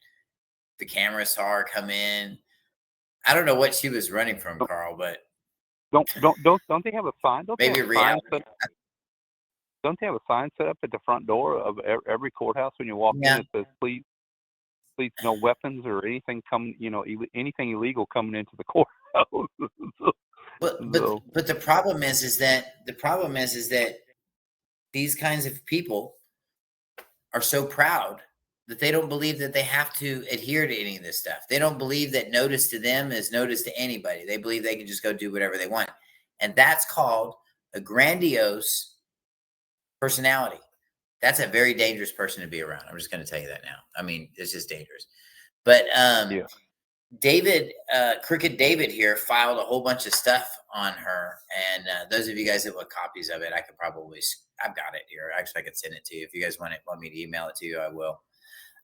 the camera saw her come in. I don't know what she was running from, Carl, but Don't they have a sign? Don't they have a sign set up at the front door of every courthouse when you walk in that says please no weapons or anything anything illegal coming into the courthouse? But the problem is that these kinds of people are so proud that they don't believe that they have to adhere to any of this stuff. They don't believe that notice to them is notice to anybody. They believe they can just go do whatever they want. And that's called a grandiose personality. That's a very dangerous person to be around. I'm just going to tell you that now. I mean, it's just dangerous. But David, Crooked David here filed a whole bunch of stuff on her. And those of you guys that want copies of it, I've got it here. Actually, I could send it to you. If you guys want me to email it to you, I will.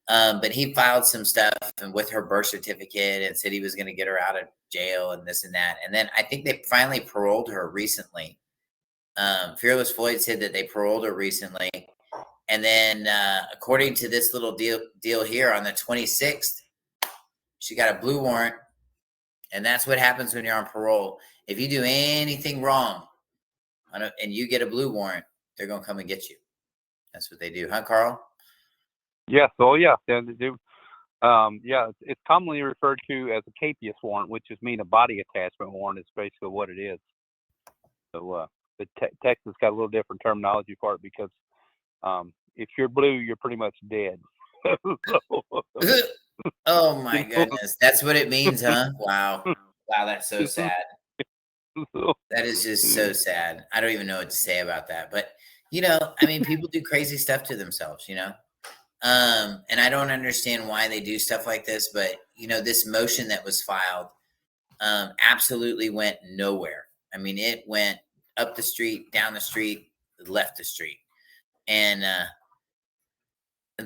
But he filed some stuff and with her birth certificate and said he was going to get her out of jail and this and that. And then I think they finally paroled her recently. Fearless Floyd said that they paroled her recently. And then according to this little deal here, on the 26th, she got a blue warrant. And that's what happens when you're on parole. If you do anything wrong and you get a blue warrant, they're going to come and get you. That's what they do. Huh, Carl? Yes. Oh, yeah. They do. It's commonly referred to as a capious warrant, which is a body attachment warrant. Is basically what it is. So, but Texas got a little different terminology for it because if you're blue, you're pretty much dead. Oh my goodness, that's what it means, huh? Wow, that's so sad. That is just so sad. I don't even know what to say about that. But people do crazy stuff to themselves, and I don't understand why they do stuff like this. But this motion that was filed absolutely went nowhere. I mean, it went up the street, down the street, left the street, and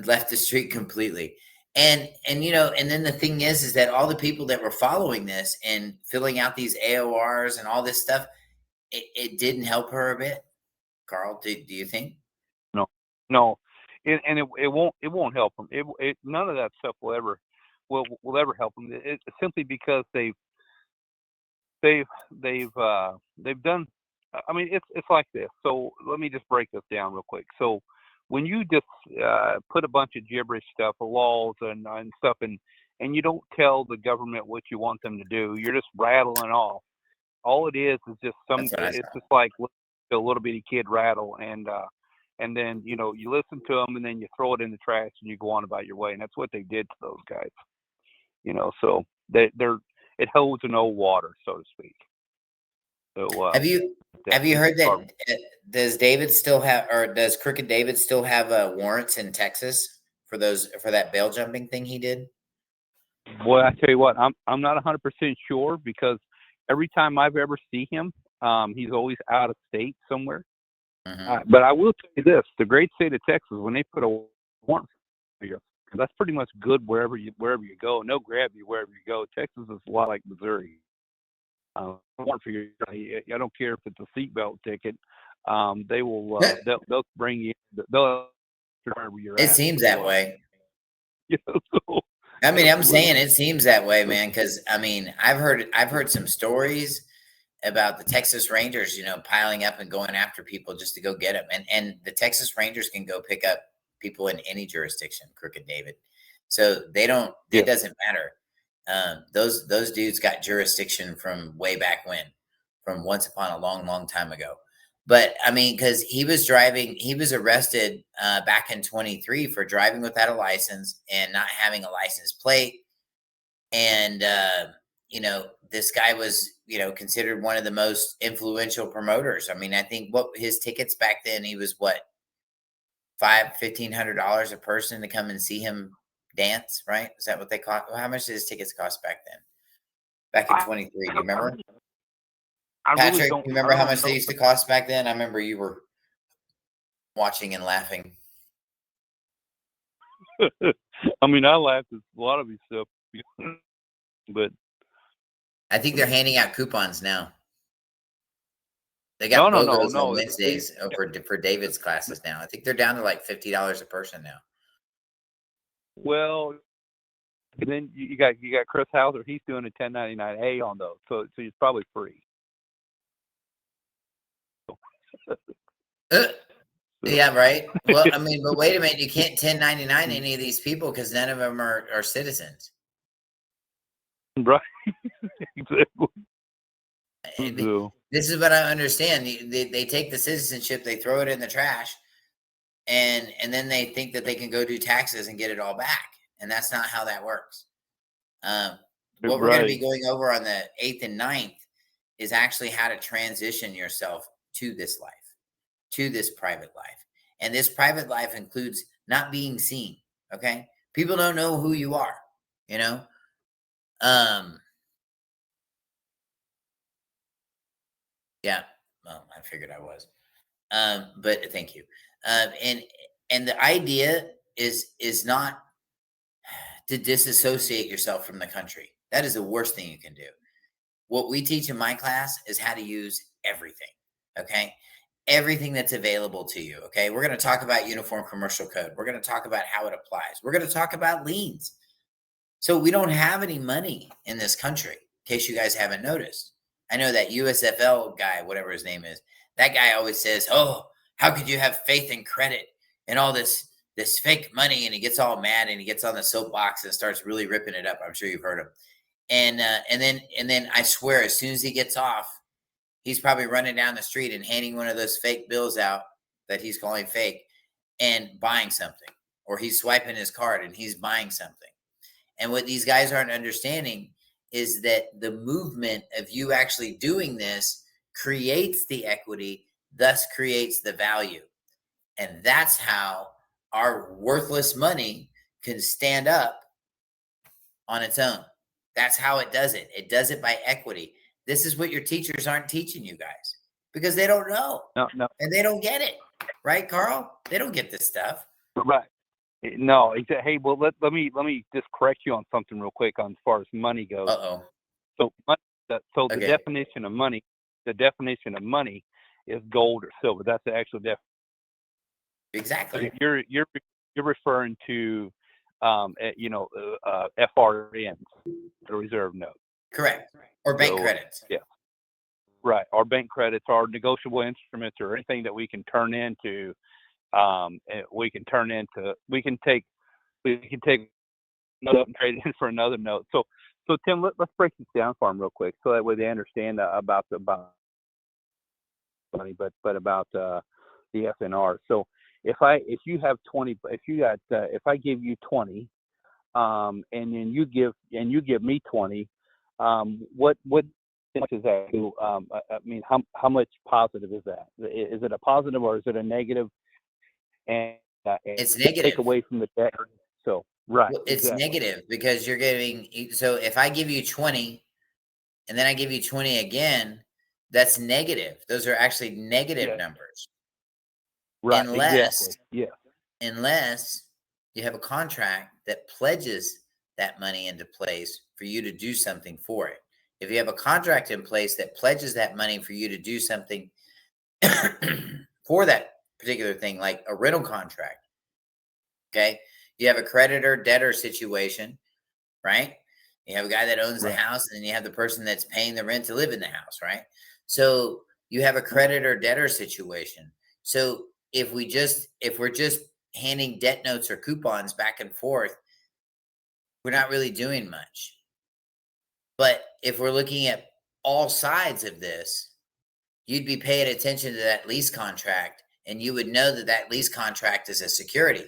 left the street completely. And then the thing is that all the people that were following this and filling out these AORs and all this stuff, it didn't help her a bit. Carl, do you think? No. It won't help them. None of that stuff will ever help them. It's simply because they've done. I mean, it's like this. So let me just break this down real quick. So when you just put a bunch of gibberish stuff, laws and stuff, and you don't tell the government what you want them to do, you're just rattling off. All it is just it's just like a little bitty kid rattle, and then you listen to them, and then you throw it in the trash, and you go on about your way, and that's what they did to those guys. So it holds no water, so to speak. So have you heard does David still have, or does Crooked David still have warrants in Texas for that bail jumping thing he did? Boy, I tell you what, I'm not 100% sure because every time I've ever seen him, he's always out of state somewhere. Mm-hmm. But I will tell you this: the great state of Texas, when they put a warrant for you, that's pretty much good wherever you go. No grab you wherever you go. Texas is a lot like Missouri. Warrant for you, I don't care if it's a seatbelt ticket. They will they'll bring you. They'll wherever you're It at. seems that way. So, I mean, I'm saying it seems that way, man. Because I mean, I've heard some stories about the Texas Rangers, piling up and going after people just to go get them, and the Texas Rangers can go pick up people in any jurisdiction, Crooked David. So they don't. It doesn't matter. Those dudes got jurisdiction from way back when, from once upon a long, long time ago. But I mean, because he was arrested back in 23 for driving without a license and not having a license plate. And, this guy was, considered one of the most influential promoters. I mean, I think what his tickets back then, he was what, $1,500 a person to come and see him dance, right? Is that what they cost? Well, how much did his tickets cost back then? Back in 23, do you remember? Patrick, really do you remember how much they used to cost back then? I remember you were watching and laughing. I mean, I laughed at a lot of his stuff, but I think they're handing out coupons now. They got BOGOs on Wednesdays for David's classes now. I think they're down to like $50 a person now. Well, and then you got Chris Hauser. He's doing a 1099A on those, so it's probably free. Yeah, right. Well, I mean, but wait a minute, you can't 1099 any of these people because none of them are citizens. Right. Exactly. This is what I understand. They take the citizenship, they throw it in the trash, and then they think that they can go do taxes and get it all back. And that's not how that works. What we're going to be going over on the 8th and 9th is actually how to transition yourself to this life, to this private life. And this private life includes not being seen. Okay. People don't know who you are, Yeah, well, I figured I was. But thank you. And the idea is not to disassociate yourself from the country. That is the worst thing you can do. What we teach in my class is how to use everything. Okay. Everything that's available to you. Okay. We're going to talk about Uniform Commercial Code. We're going to talk about how it applies. We're going to talk about liens. So we don't have any money in this country, in case you guys haven't noticed. I know that USFL guy, whatever his name is, that guy always says, "Oh, how could you have faith and credit and all this fake money?" And he gets all mad and he gets on the soapbox and starts really ripping it up. I'm sure you've heard him. And then I swear, as soon as he gets off, he's probably running down the street and handing one of those fake bills out that he's calling fake and buying something, or he's swiping his card and he's buying something. And what these guys aren't understanding is that the movement of you actually doing this creates the equity, thus creates the value. And that's how our worthless money can stand up on its own. That's how it does it. It does it by equity. This is what your teachers aren't teaching you guys because they don't know. No. And they don't get it. Right, Carl? They don't get this stuff. Right. No, hey, well, let me just correct you on something real quick on as far as money goes. Uh-oh. So the definition of money is gold or silver. That's the actual definition. Exactly. You're referring to FRNs, the reserve note. Correct. Or bank credits. Yeah. Right. Or bank credits or negotiable instruments or anything that we can turn into. We can take note and trade in for another note. So Tim, let's break this down for them real quick, so that way they understand about money, but about the FNR. So if I give you 20, and then you give me 20, what much is that? I mean, how much positive is that? Is it a positive or is it a negative? And It's take negative. away from the debt. So right, Well, it's exactly. negative because you're giving. So if I give you 20 and then I give you 20 again, that's negative. Those are actually negative Yeah, numbers. right, exactly. Unless Yeah, unless you have a contract that pledges that money into place for you to do something for it. If you have a contract in place that pledges that money for you to do something for that particular thing, like a rental contract, okay? You have a creditor debtor situation, right? You have a guy that owns the right. house, and then you have the person that's paying the rent to live in the house, right? So you have a creditor debtor situation. So if we're just handing debt notes or coupons back and forth, we're not really doing much. But if we're looking at all sides of this, you'd be paying attention to that lease contract, and you would know that that lease contract is a security.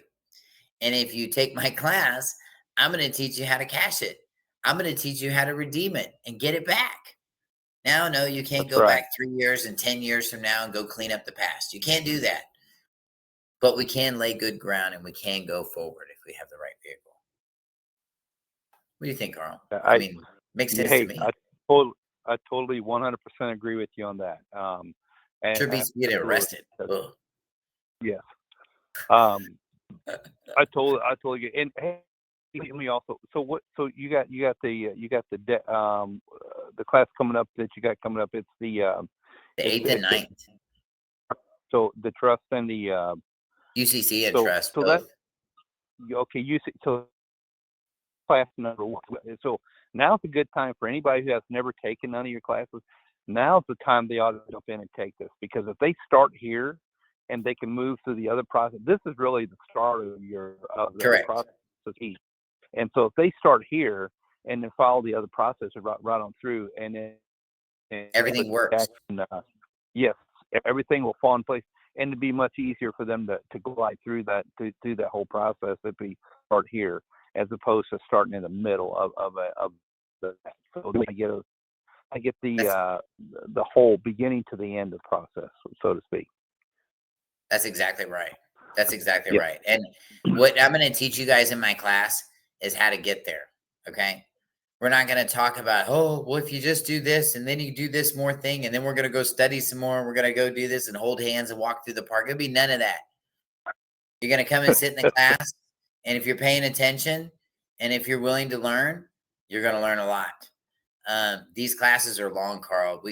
And if you take my class, I'm going to teach you how to cash it. I'm going to teach you how to redeem it and get it back. Now, no, you can't That's go right. back 3 years and 10 years from now and go clean up the past. You can't do that. But we can lay good ground and we can go forward if we have the right vehicle. What do you think, Carl? I mean, makes sense to Hey, me. I totally 100% agree with you on that. Sure beats getting Absolutely. arrested. Ugh. Yes. I totally get. And hey, let me also. So what? So you got the class coming up that you got coming up. It's the The 8th and 9th. So the trust and the UCC and so trust, so that both. okay. You see, so class number one. So now's a good time for anybody who has never taken none of your classes. Now's the time they ought to jump in and take this, because if they start here and they can move through the other process, this is really the start of the Correct. process. And so if they start here and then follow the other process right on through, and then Everything works. yes, everything will fall in place, and it'd be much easier for them to glide through that whole process if we start here as opposed to starting in the middle of the. So I get the whole beginning to the end of the process, so to speak. That's exactly right. That's exactly Yeah. right. And what I'm going to teach you guys in my class is how to get there. Okay. We're not going to talk about, oh, well, if you just do this and then you do this more thing, and then we're going to go study some more, and we're going to go do this and hold hands and walk through the park. It'll be none of that. You're going to come and sit in the class. And if you're paying attention and if you're willing to learn, you're going to learn a lot. These classes are long, Carl.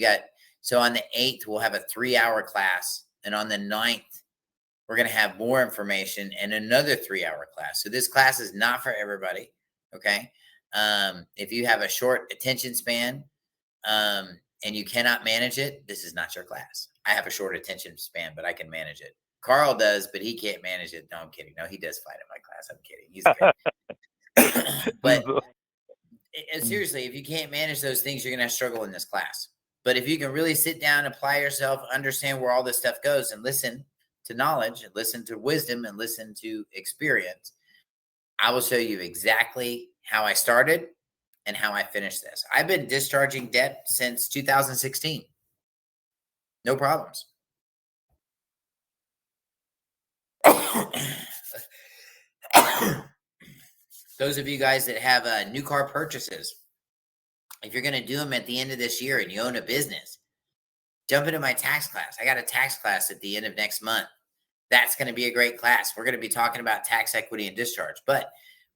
So on the 8th, we'll have a 3-hour class. And on the 9th, we're going to have more information and another 3-hour class. So this class is not for everybody. Okay. If you have a short attention span, and you cannot manage it, this is not your class. I have a short attention span, but I can manage it. Carl does, but he can't manage it. No, I'm kidding. No, he does fight in my class. I'm kidding. He's good. But seriously, if you can't manage those things, you're going to struggle in this class. But if you can really sit down, apply yourself, understand where all this stuff goes, and listen to knowledge, and listen to wisdom, and listen to experience, I will show you exactly how I started and how I finished this. I've been discharging debt since 2016. No problems. Those of you guys that have new car purchases, if you're going to do them at the end of this year and you own a business, jump into my tax class. I got a tax class at the end of next month. That's going to be a great class. We're going to be talking about tax equity and discharge, but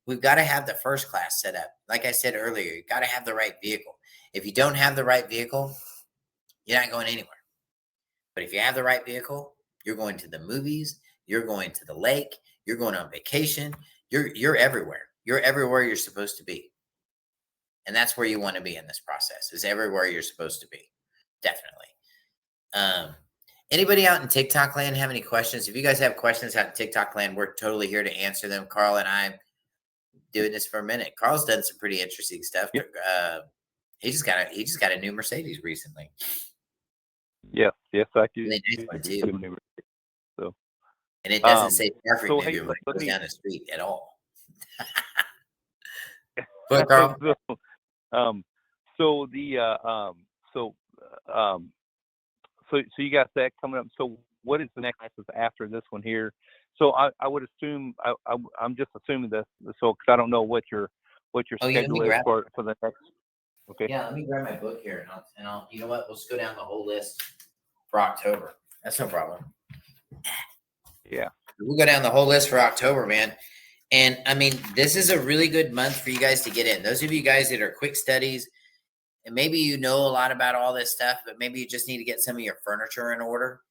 we've got to have the first class set up. Like I said earlier, you've got to have the right vehicle. If you don't have the right vehicle, you're not going anywhere. But if you have the right vehicle, you're going to the movies, you're going to the lake, you're going on vacation, you're everywhere. You're everywhere you're supposed to be. And that's where you want to be in this process, is everywhere you're supposed to be. Definitely. Anybody out in TikTok land have any questions? If you guys have questions out in TikTok land, we're totally here to answer them. Carl and I doing this for a minute. Carl's done some pretty interesting stuff. Yep. He just got a new Mercedes recently. Yes, I do. Really nice one too. So, and it doesn't say far from hey, you when it goes down the street at all. But Carl, so the so um, so you got that coming up. So what is the next classes after this one here? So I would assume I'm just assuming this. So because I don't know what your Oh, yeah, let me schedule is grab. for the next. Okay. Yeah, let me grab my book here, and I'll. You know what? Let's go down the whole list for October. That's no problem. Yeah. We'll go down the whole list for October, man. And I mean, this is a really good month for you guys to get in. Those of you guys that are quick studies, and maybe you know a lot about all this stuff, but maybe you just need to get some of your furniture in order.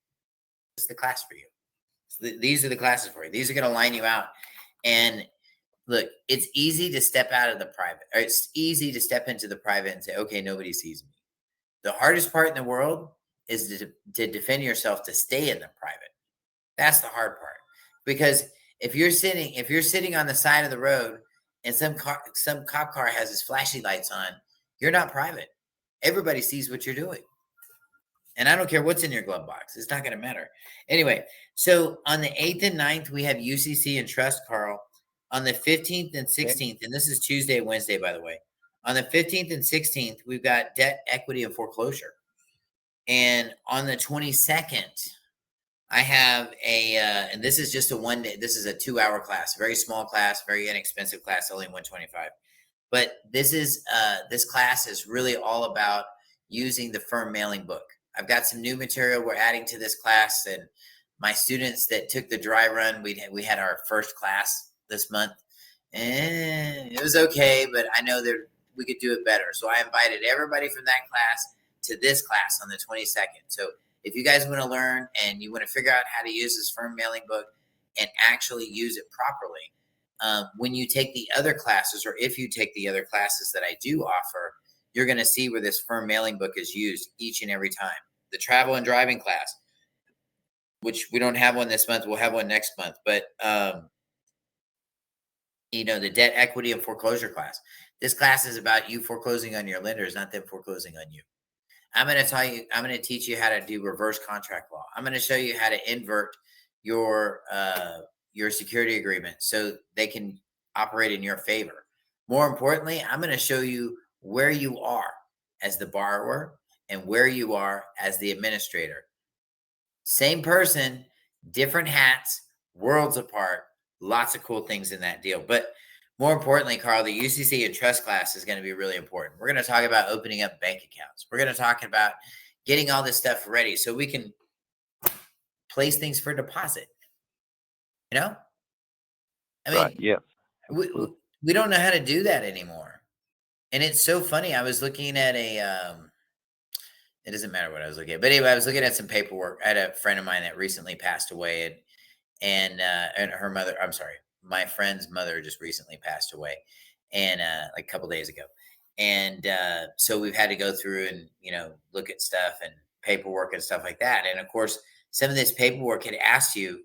This is the class for you. These are the classes for you. These are going to line you out. And look, it's easy to step out of the private, or it's easy to step into the private and say, okay, nobody sees me. The hardest part in the world is to defend yourself to stay in the private. That's the hard part. Because if you're sitting on the side of the road and some cop car has his flashy lights on, you're not private. Everybody sees what you're doing. And I don't care what's in your glove box. It's not going to matter. Anyway, so on the 8th and 9th, we have UCC and Trust, Carl. On the 15th and 16th, and this is Tuesday and Wednesday, by the way. On the 15th and 16th, we've got debt, equity, and foreclosure. And on the 22nd, I have and this is just a 1 day, this is a 2-hour class, very small class, very inexpensive class, only $125. But this class is really all about using the firm mailing book. I've got some new material we're adding to this class, and my students that took the dry run, we had our first class this month, and it was okay, but I know that we could do it better. So I invited everybody from that class to this class on the 22nd. So if you guys want to learn and you want to figure out how to use this firm mailing book and actually use it properly, when you take the other classes, or if you take the other classes that I do offer, you're going to see where this firm mailing book is used each and every time. The travel and driving class, which we don't have one this month, we'll have one next month. But, the debt, equity, and foreclosure class. This class is about you foreclosing on your lenders, not them foreclosing on you. I'm going to teach you how to do reverse contract law. I'm going to show you how to invert your security agreement so they can operate in your favor. More importantly, I'm going to show you where you are as the borrower and where you are as the administrator. Same person, different hats, worlds apart, lots of cool things in that deal. But more importantly, Carl, the UCC and Trust class is going to be really important. We're going to talk about opening up bank accounts. We're going to talk about getting all this stuff ready so we can place things for deposit. I mean, Right. Yeah. we don't know how to do that anymore. And it's so funny. I was looking at it doesn't matter what I was looking at, but anyway, I was looking at some paperwork. I had a friend of mine that recently passed away, and her mother, I'm sorry, my friend's mother just recently passed away, and like a couple days ago. And so we've had to go through and, look at stuff and paperwork and stuff like that. And of course, some of this paperwork had asked you,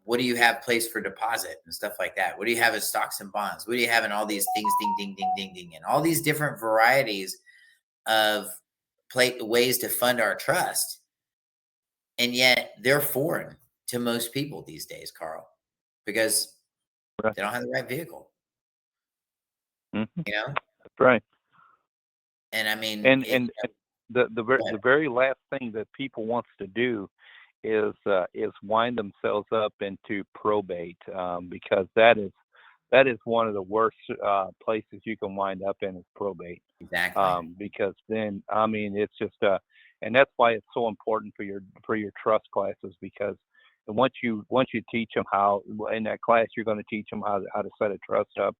what do you have placed for deposit and stuff like that? What do you have in stocks and bonds? What do you have in all these things, ding, ding, ding, ding, ding, and all these different varieties of ways to fund our trust. And yet they're foreign to most people these days, Carl, because Right. they don't have the right vehicle. Mm-hmm. That's right. And I mean, and the very last thing that people wants to do is wind themselves up into probate, because that is one of the worst places you can wind up in, is probate. Exactly. Because then, I mean, it's just and that's why it's so important for your trust classes, because once you teach them how, in that class, you're going to teach them how to set a trust up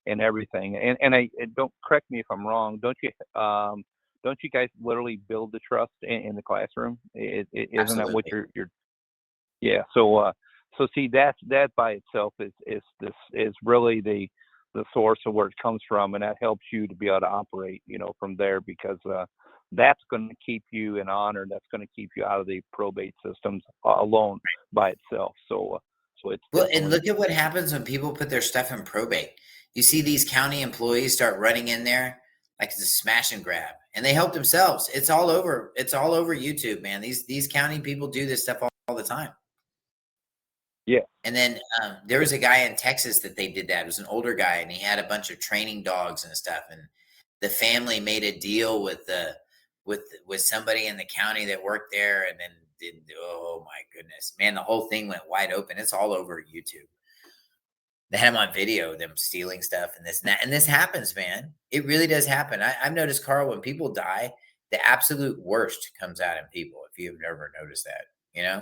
and everything. And I don't, correct me if I'm wrong. Don't you guys literally build the trust in the classroom? Isn't that what you're? Yeah. So see, that by itself is really the source of where it comes from, and that helps you to be able to operate, from there, because that's going to keep you in honor. That's going to keep you out of the probate systems alone by itself. So it's well, and look at what happens when people put their stuff in probate. You see these county employees start running in there like it's a smash and grab, and they help themselves. It's all over. It's all over YouTube, man. These county people do this stuff all the time. Yeah. And then there was a guy in Texas that they did that. It was an older guy, and he had a bunch of training dogs and stuff. And the family made a deal with with somebody in the county that worked there, and then did. Oh my goodness, man, the whole thing went wide open. It's all over YouTube. They had them on video, them stealing stuff and this and that. And this happens, man. It really does happen. I've noticed, Carl, when people die, the absolute worst comes out in people. If you've never noticed that, you know?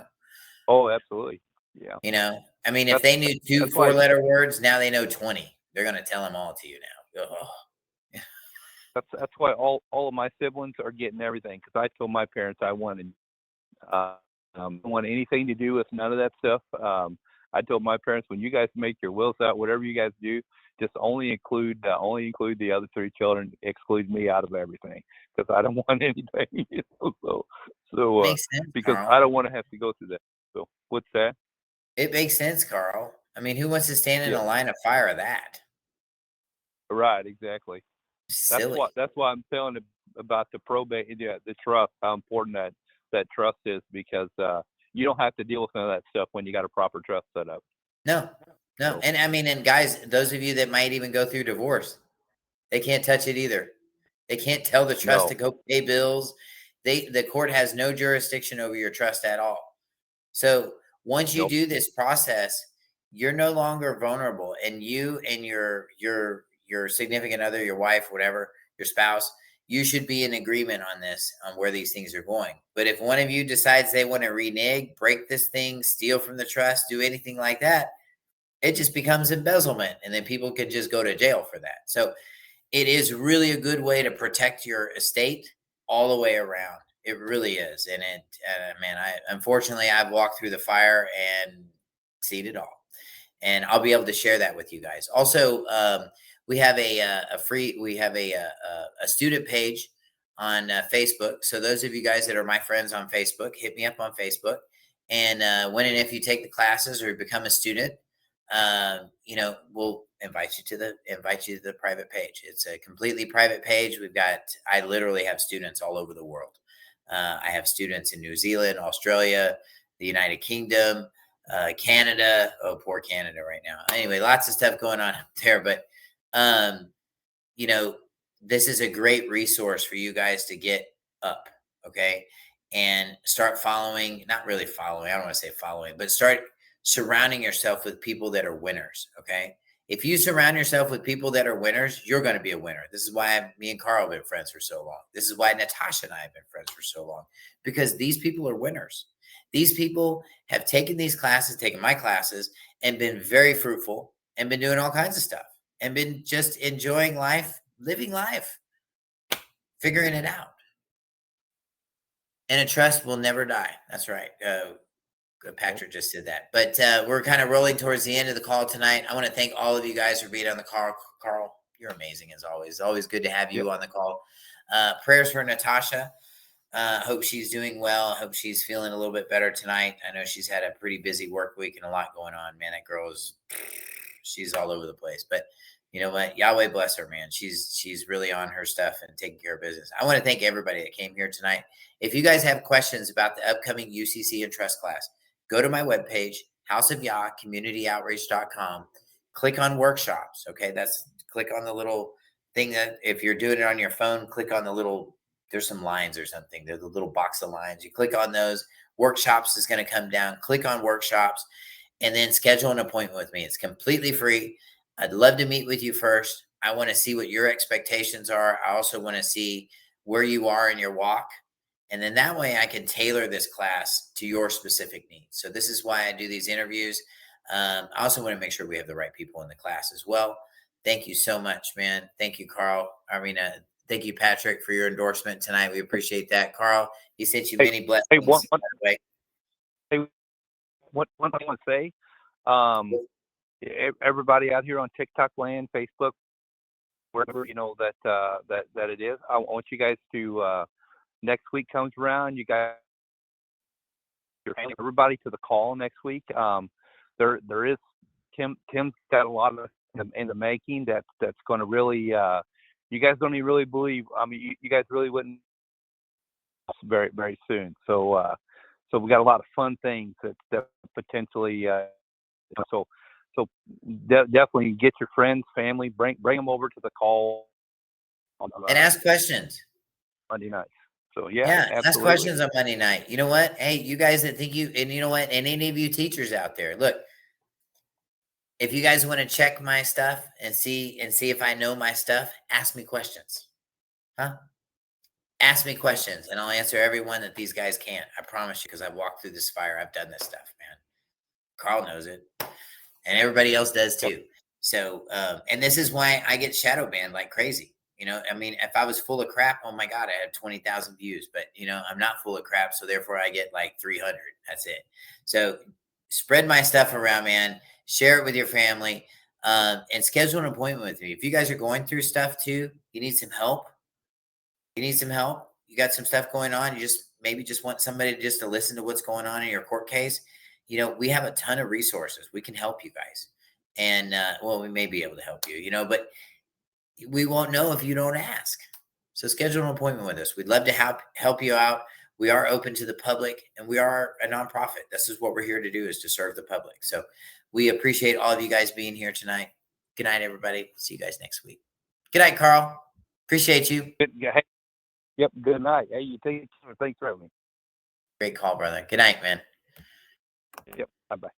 Oh, absolutely. Yeah. You know, I mean, if That's, they knew two that's why, 4-letter words, now they know 20. They're going to tell them all to you now. Oh. that's why all of my siblings are getting everything. Cause I told my parents I wanted, don't want anything to do with none of that stuff. I told my parents, when you guys make your wills out, whatever you guys do, just only include the other 3 children, exclude me out of everything, because I don't want anything. Makes sense, because Carl. I don't want to have to go through that. So what's that? It makes sense, Carl. I mean, who wants to stand in Yeah, a line of fire of that? right, exactly. Silly. That's why I'm telling about the probate, the trust, how important that trust is, because you don't have to deal with none of that stuff when you got a proper trust set up. No. So, And I mean, and guys, those of you that might even go through divorce, they can't touch it either. They can't tell the trust no, to go pay bills. The court has no jurisdiction over your trust at all. So once you nope, do this process, you're no longer vulnerable, and you and your significant other, your wife, whatever, your spouse, you should be in agreement on this, on where these things are going. But if one of you decides they want to renege, break this thing, steal from the trust, do anything like that, it just becomes embezzlement, and then people could just go to jail for that. So it is really a good way to protect your estate all the way around. It really is. And man, unfortunately, I've walked through the fire and seen it all. And I'll be able to share that with you guys. Also, we have a student page on Facebook. So those of you guys that are my friends on Facebook, hit me up on Facebook. And when and if you take the classes or become a student, we'll invite you to the private page. It's a completely private page. I literally have students all over the world. I have students in New Zealand, Australia, the United Kingdom, Canada. Oh, poor Canada right now. Anyway, lots of stuff going on up there, but this is a great resource for you guys to get up. Okay. And start following, not really following. I don't want to say following, but start surrounding yourself with people that are winners. Okay. If you surround yourself with people that are winners, you're going to be a winner. This is why me and Carl have been friends for so long. This is why Natasha and I have been friends for so long, because these people are winners. These people have taken these classes, taken my classes, and been very fruitful, and been doing all kinds of stuff, and been just enjoying life, living life, figuring it out. And a trust will never die. That's right. Patrick just did that. But we're kind of rolling towards the end of the call tonight. I want to thank all of you guys for being on the call. Carl, you're amazing as always. Always good to have you on the call. Prayers for Natasha. Hope she's doing well. Hope she's feeling a little bit better tonight. I know she's had a pretty busy work week and a lot going on. Man, that she's all over the place. But you know what? Yahweh bless her, man. She's really on her stuff and taking care of business. I want to thank everybody that came here tonight. If you guys have questions about the upcoming UCC and Trust class, go to my webpage, houseofyah.communityoutreach.com. Click on workshops. Okay. Click on the little thing that if you're doing it on your phone, click on the little, there's some lines or something. There's a little box of lines. You click on those. Workshops is going to come down. Click on workshops and then schedule an appointment with me. It's completely free. I'd love to meet with you first. I want to see what your expectations are. I also want to see where you are in your walk. And then that way I can tailor this class to your specific needs. So this is why I do these interviews. I also want to make sure we have the right people in the class as well. Thank you so much, man. Thank you, Carl. Thank you, Patrick, for your endorsement tonight. We appreciate that. Carl, he sent you many blessings. Hey, one thing I want to say, everybody out here on TikTok land, Facebook, wherever that it is, I want you guys to next week comes around, you guys, everybody to the call next week. There is Tim's got a lot of in the making that's going to really you guys don't even really believe. I mean, you guys really wouldn't very very soon. So we got a lot of fun things that potentially so definitely get your friends, family, bring them over to the call and ask questions. Monday night. So yeah, Yeah, ask absolutely. questions on Monday night. You know what? Hey, you guys that think and you know what? And any of you teachers out there, look, if you guys want to check my stuff and see if I know my stuff, ask me questions. Huh? Ask me questions and I'll answer every one that these guys can't. I promise you, because I've walked through this fire. I've done this stuff, man. Carl knows it. And everybody else does Yep. too. So, and this is why I get shadow banned like crazy. You know, I mean, if I was full of crap, oh my God, I have 20,000 views, but you know, I'm not full of crap. So therefore I get like 300. That's it. So spread my stuff around, man. Share it with your family, and schedule an appointment with me. If you guys are going through stuff too, you need some help. You got some stuff going on. You just want somebody just to listen to what's going on in your court case. You know, we have a ton of resources. We can help you guys. And well, we may be able to help you, you know, but we won't know if you don't ask. So schedule an appointment with us. We'd love to help you out. We are open to the public and we are a nonprofit. This is what we're here to do, is to serve the public. So we appreciate all of you guys being here tonight. Good night, everybody. See you guys next week. Good night, Carl. Appreciate you. Hey, yep. Good night. Hey, you take care. Thanks for having me. Great call, brother. Good night, man. Yep. Bye bye.